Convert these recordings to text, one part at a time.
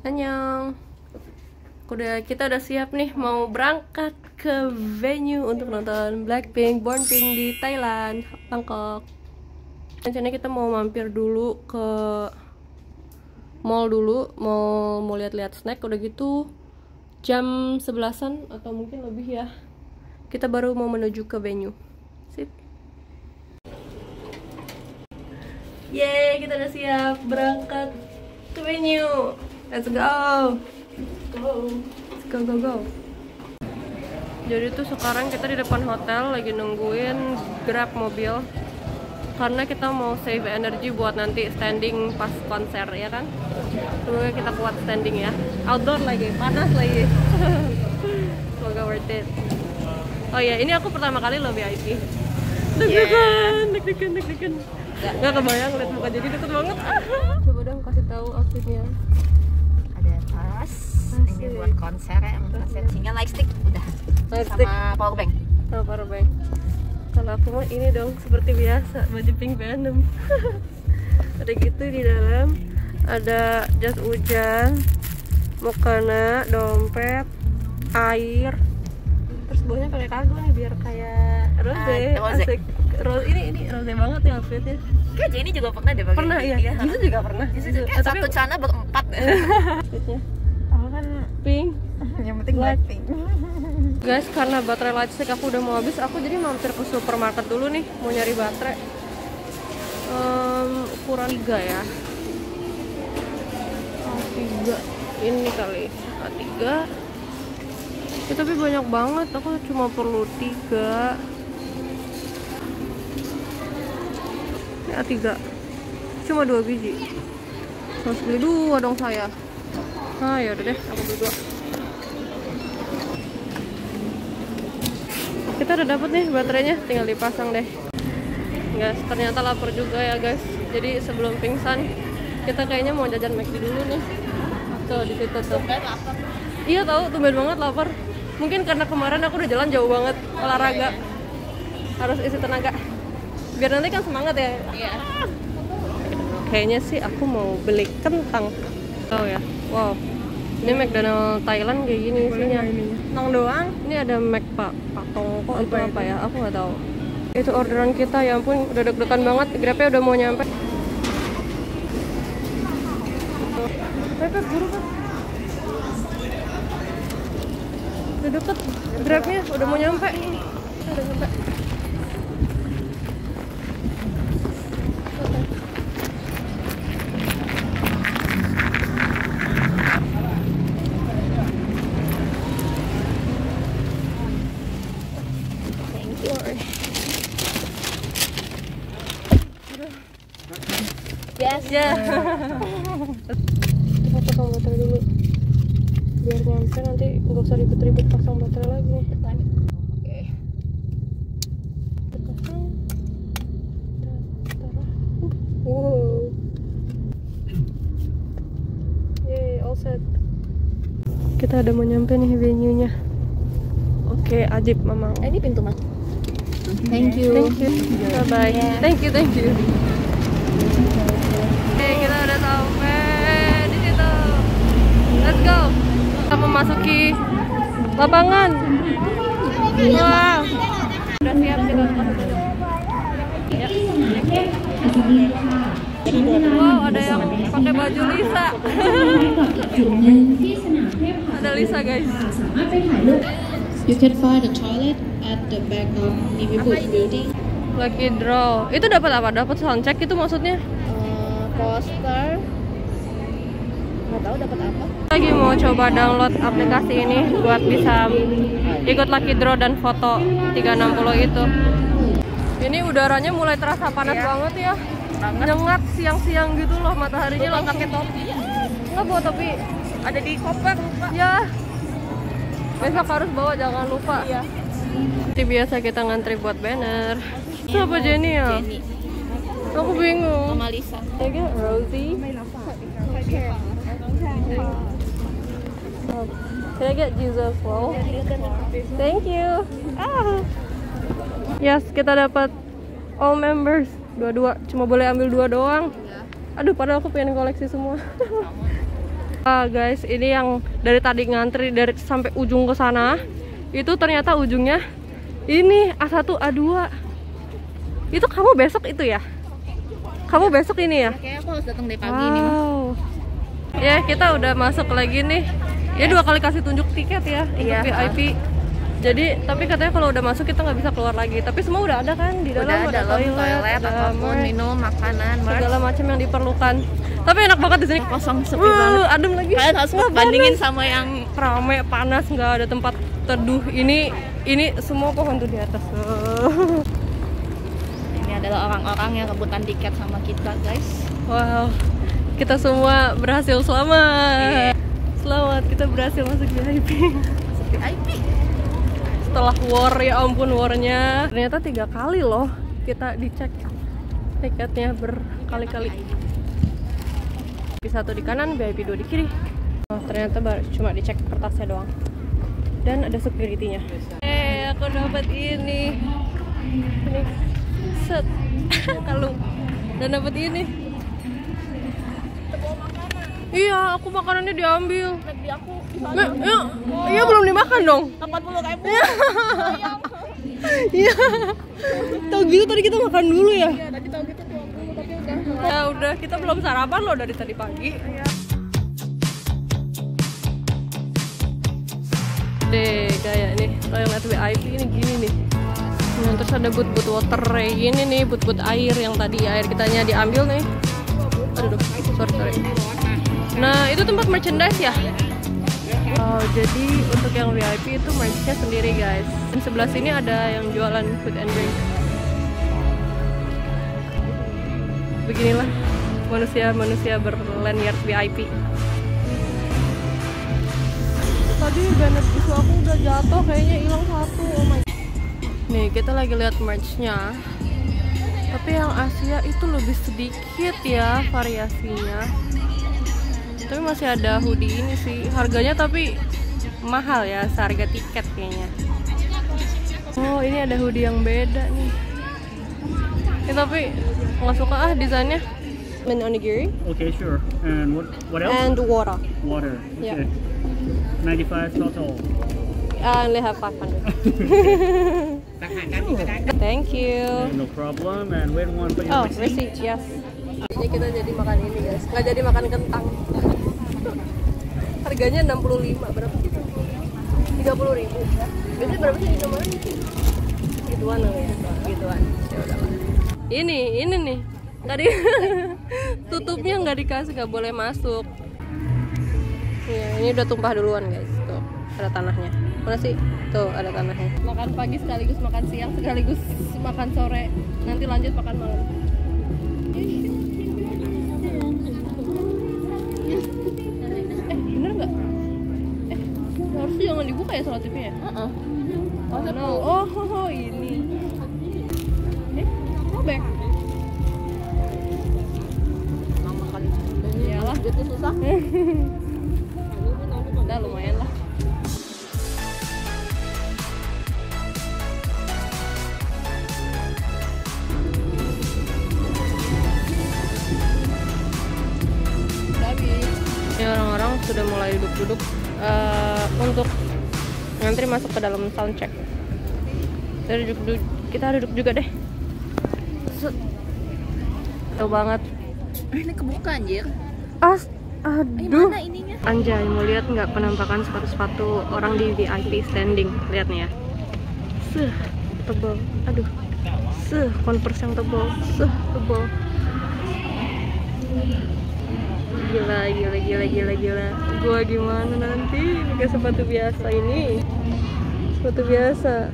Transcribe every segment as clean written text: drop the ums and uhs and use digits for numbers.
Annyeong. Kita udah siap nih mau berangkat ke venue untuk nonton Blackpink Born Pink di Thailand, Bangkok. Rencananya kita mau mampir dulu ke mall dulu, mau lihat-lihat snack. Udah gitu jam 11-an atau mungkin lebih ya. Kita baru mau menuju ke venue. Sip. Yeay, kita udah siap berangkat ke venue. Let's go. Go. Jadi tuh sekarang kita di depan hotel lagi nungguin Grab mobil karena kita mau save energy buat nanti standing pas konser, ya kan? Semoga kita kuat standing ya. Outdoor lagi, panas lagi. Semoga worth it. Oh iya, ini aku pertama kali loh VIP. Deg-degan. Nggak kebayang lihat muka jadi deket banget. Coba dong kasih tahu outfitnya. Ada tas, ini buat konser ya, tinggal lightstick udah, sama powerbank. Sama powerbank. Kalau aku mah ini dong seperti biasa, baju pink Venom. Ada gitu di dalam, ada jas hujan, mukena, dompet, air. Terus bawahnya pakai kargo nih biar kayak rose. Asik. Ini rose banget ya outfitnya. Kayak Jenny juga pernah deh pakai. Pernah iya. Itu juga pernah. Satu celana berempat. Outfitnya. Aku kan pink. Yang penting Blackpink. Guys, karena baterai lightstick aku udah mau habis, aku jadi mampir ke supermarket dulu nih, mau nyari baterai. Ukuran 3 ya. A3 ini kali. A3. Ya, tapi banyak banget, aku cuma perlu 3. Ini A3. Cuma 2 biji. Harus beli 2 dong saya. Nah, ya udah deh, aku beli 2. Kita udah dapet nih baterainya, tinggal dipasang deh. Guys, ternyata lapar juga ya guys. Jadi sebelum pingsan, kita kayaknya mau jajan McD dulu nih. Tuh di situ tuh. Iya tahu, tumben banget lapar. Mungkin karena kemarin aku udah jalan jauh banget olahraga. Harus isi tenaga. Biar nanti kan semangat ya. Iya. Kayaknya sih aku mau beli kentang. Oh ya, wow. Ini McDonald Thailand kayak gini isinya. Kentang doang. Ini ada Mac Patong kok itu apa ya? Aku nggak tahu. Itu orderan kita, ya ampun, udah deg-degan banget. Grabnya udah mau nyampe. Pepet buru kan. Udah deket. Grabnya udah mau nyampe. Udah nyampe. Ya. Kita pasang baterai dulu. Biar nyampe nanti nggak usah ribet-ribet pasang baterai lagi. Oke. Pasang. Wow. Yay, all set. Kita udah mau nyampe nih venue-nya. Oke, ajib Mamang. Ini pintu mas. Thank you. Bye bye. Yeah. Thank you. Kita udah sampai di situ. Let's go. Kita memasuki lapangan. Wow. Udah siap kita masuk. Ya. Wow, ada yang pakai baju Lisa. Ada Lisa guys. You can find a toilet at the back of Liverpool building. Lucky draw. Itu dapat apa? Dapat soundcheck itu maksudnya? Poster. Nggak tahu dapat apa. Lagi mau coba download aplikasi ini buat bisa ikut lucky draw dan foto 360 itu. Ini udaranya mulai terasa panas banget ya. Nyengat siang-siang gitu loh, mataharinya lo pakai topi. Nggak bawa topi, ada di koper ya. Besok harus bawa, jangan lupa. Iya. Seperti biasa kita ngantri buat banner. Siapa Jenny ya? Jenny. Aku bingung. Mama Lisa. Kayaknya Rosie. Can I get Jesus roll? Thank you. Yes, kita dapat all members. Dua-dua, cuma boleh ambil 2 doang. Aduh, padahal aku pengen koleksi semua. Guys, ini yang dari tadi ngantri dari sampai ujung ke sana, itu ternyata ujungnya ini A1 A2. Itu kamu besok itu ya? Kamu besok ini ya? Kayaknya aku harus datang dari pagi nih. Ya, kita udah masuk lagi nih. Ya 2 kali kasih tunjuk tiket ya untuk VIP. Jadi, tapi katanya kalau udah masuk kita nggak bisa keluar lagi. Tapi semua udah ada kan di dalam, Udah dalam toilet, apapun minum, makanan, segala macam yang diperlukan. Tapi enak banget di sini. Kosong, sepi banget. Adem lagi. Kalian harus bandingin sama yang rame, panas, nggak ada tempat teduh. Ini semua pohon tuh di atas. Ini adalah orang-orang yang rebutan tiket sama kita, guys. Wow, kita semua berhasil selamat. Selamat, kita berhasil masuk VIP. Masuk VIP. Setelah war, ya ampun warnya. Ternyata 3 kali loh kita dicek tiketnya berkali-kali. VIP 1 di kanan, VIP 2 di kiri. Ternyata cuma dicek kertasnya doang. Dan ada security-nya. Aku dapat ini. Set. Kalung. Dan dapat ini. Iya, aku makanannya diambil. Tapi aku Iya belum dimakan dong. 80.000. Iya. Tahu gitu tadi kita makan dulu ya. Iya, tadi tahu gitu 20 tapi udah. Ya udah, kita belum sarapan loh dari tadi pagi. Deh, kayak nih toilet VIP ini gini nih. Nah, terus ada but water kayak gini nih, but air yang tadi air kitanya diambil nih. Aduh, sorry. Nah, itu tempat merchandise ya. Jadi untuk yang VIP itu merch-nya sendiri guys. Dan sebelah sini ada yang jualan food and drink. Beginilah manusia berlanyard VIP. Tadi banner tisu aku udah jatuh, kayaknya hilang 1. Oh my. Nih kita lagi lihat merch-nya. Tapi yang Asia itu lebih sedikit ya variasinya. Tapi masih ada hoodie ini sih, harganya tapi mahal ya, seharga tiket kayaknya. Oh ini ada hoodie yang beda nih. Tapi nggak suka desainnya. Men onigiri. Okay, sure. And what else? And water. Water. Yeah. Okay. 95 total. I only have 500. Thank you. No problem. And wait one for your Oh, receipt. receipt, yes. Ini kita jadi makan ini guys, nggak jadi makan kentang. Harganya 65, berapa sih? 30.000. Biasanya berapa sih di Indomaret? Gituan ya, gituan. Ya udah lah. Ini nih. Tadi tutupnya nggak dikasih, nggak boleh masuk. Ya, ini udah tumpah duluan guys. Tuh, ada tanahnya. Mana sih? Tuh, ada tanahnya. Makan pagi sekaligus makan siang sekaligus makan sore. Nanti lanjut makan malam. Bener nggak? Harusnya jangan dibuka ya soal TV ya? Oh, ini. Robek. Lama kali. Iyalah, Itu susah. udah lumayan lah. Ini orang-orang sudah mulai duduk-duduk untuk ngantri masuk ke dalam soundcheck. Kita duduk juga deh. Jauh banget. Ini kebuka anjir. Aduh. Mana ininya? Anjay, mau lihat nggak penampakan sepatu-sepatu orang di VIP standing? Lihat nih ya. Tebal. Aduh. Converse yang tebal. Tebal. Gila. Gua gimana nanti pakai sepatu biasa ini? Sepatu biasa.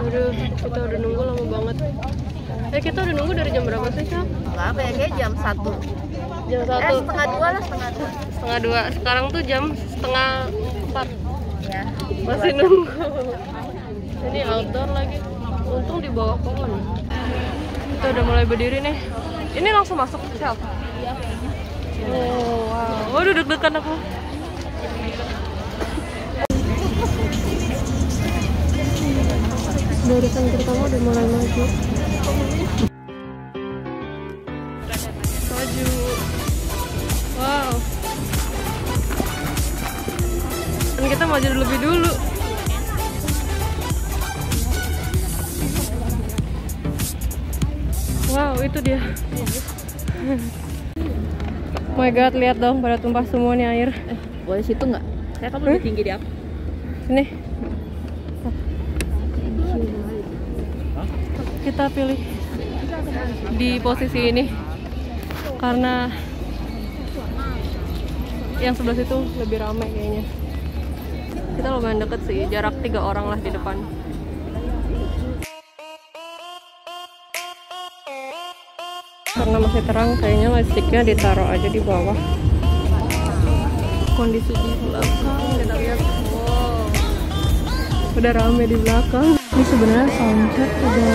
Aduh, kita udah nunggu lama banget. Kita udah nunggu dari jam berapa sih, Cak? Berapa ya? Kayak jam 1. Jam 1. Setengah 2 lah, setengah 2. Setengah 2. Sekarang tuh jam setengah 4. Ya. Masih nunggu. Ini outdoor lagi. Untung di bawah pohon. Kita udah mulai berdiri nih. Ini langsung masuk sel. Iya. Oh, wow. Oh, duduk-dudukan aku. Barisan pertama udah mulai maju. Maju. Wow. kita maju lebih dulu. Wow, itu dia. Oh my god, lihat dong, pada tumpah semua nih air. Boleh situ nggak? Kayak kamu lebih tinggi di aku. Sini. Kita pilih di posisi ini karena yang sebelah situ lebih ramai kayaknya. Kita lumayan deket sih, jarak 3 orang lah di depan. Karena masih terang, kayaknya lightsticknya ditaruh aja di bawah. Kondisi di belakang kita lihat, wow, udah rame di belakang. Ini sebenarnya soundcheck udah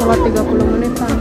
lewat 30 menitan.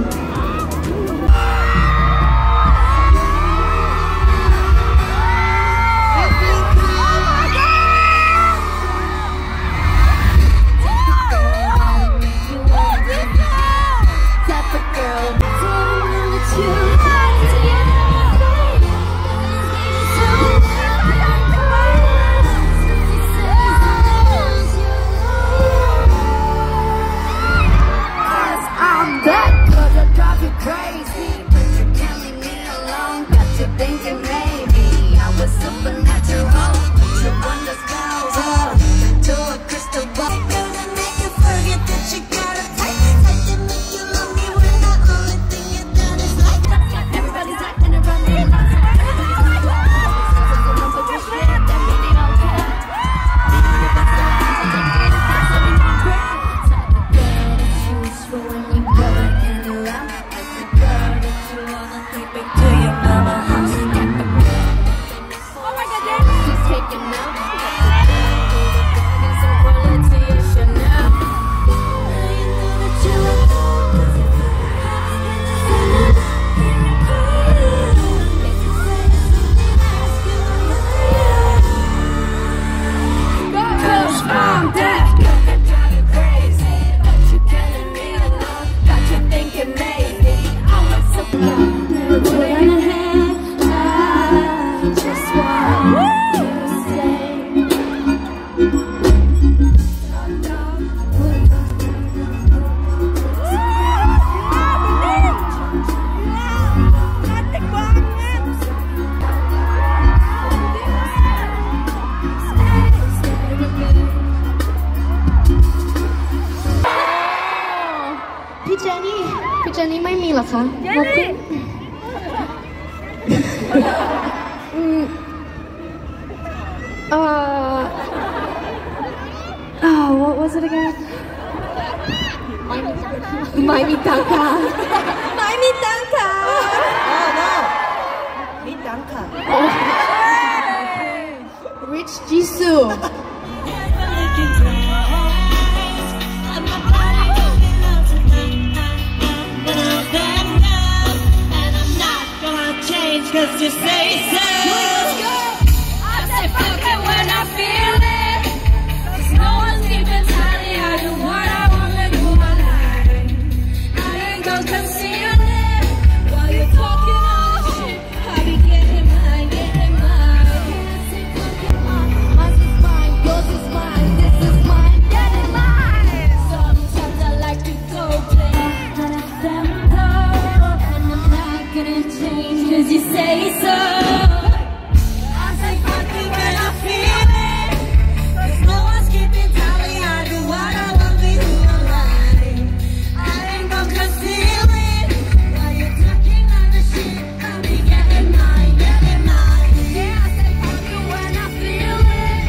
What was it again? Mai Tanka. Mai Tanka. Oh no. Mai Tanka. Rich Jisoo. Cause you say so. I say fuck it when I feel it. Cause no one's keeping tally. I do what I wanna do my life. I ain't gonna conceal it. While you're talking all the shit, I be getting mine, getting mine. I say fuck it, mine is mine, yours is mine, this is mine, getting mine. Sometimes I like to go play. And I stand up, and I'm not gonna change. Cause you say so. I say fuck it when I feel it. Cause no one's keeping tally. I do what I want to do alright. I ain't gonna conceal it. While you're talking all the shit, I'll be getting mine, getting mine. Yeah, I say fuck it when I feel it.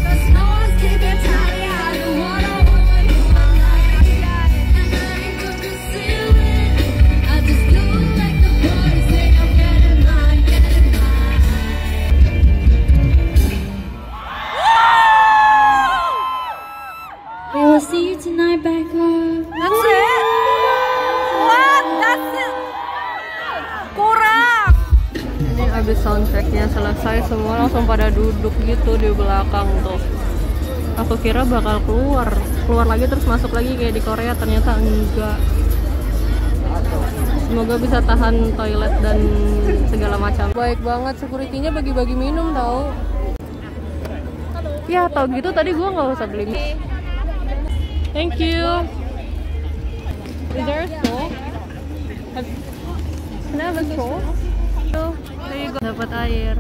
Cause no one's keeping tally. I do what I want to do alright. And I ain't gonna conceal it. I just do it like the boys say. We will see you tonight, Becca. That's it? What? That's it? Kurang. Ini abis soundtracknya selesai, semua langsung pada duduk gitu di belakang tuh. Aku kira bakal keluar lagi terus masuk lagi kayak di Korea, ternyata enggak. Semoga bisa tahan toilet dan segala macam. Baik banget, security-nya bagi-bagi minum tau. Ya tau gitu tadi gue nggak usah beli. Thank you. Is there a straw? Can I have a straw? Tuh, dapat air.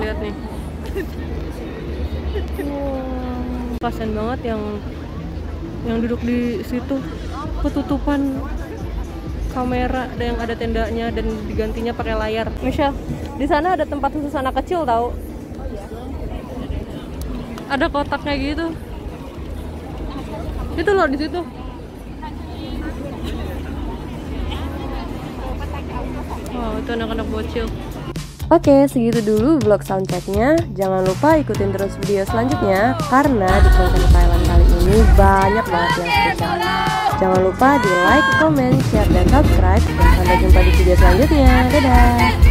Lihat nih. Wow. Kasian banget yang duduk di situ. Ketutupan kamera yang ada tendanya dan digantinya pakai layar. Michelle, di sana ada tempat khusus anak kecil tahu? Ada kotak kayak gitu. Itu loh di situ. Wow, itu anak-anak bocil. Oke, segitu dulu vlog soundchecknya. Jangan lupa ikutin terus video selanjutnya karena di konten Thailand kali ini banyak banget yang spesial. Jangan lupa di like, comment, share, dan subscribe. Dan sampai jumpa di video selanjutnya. Dadah!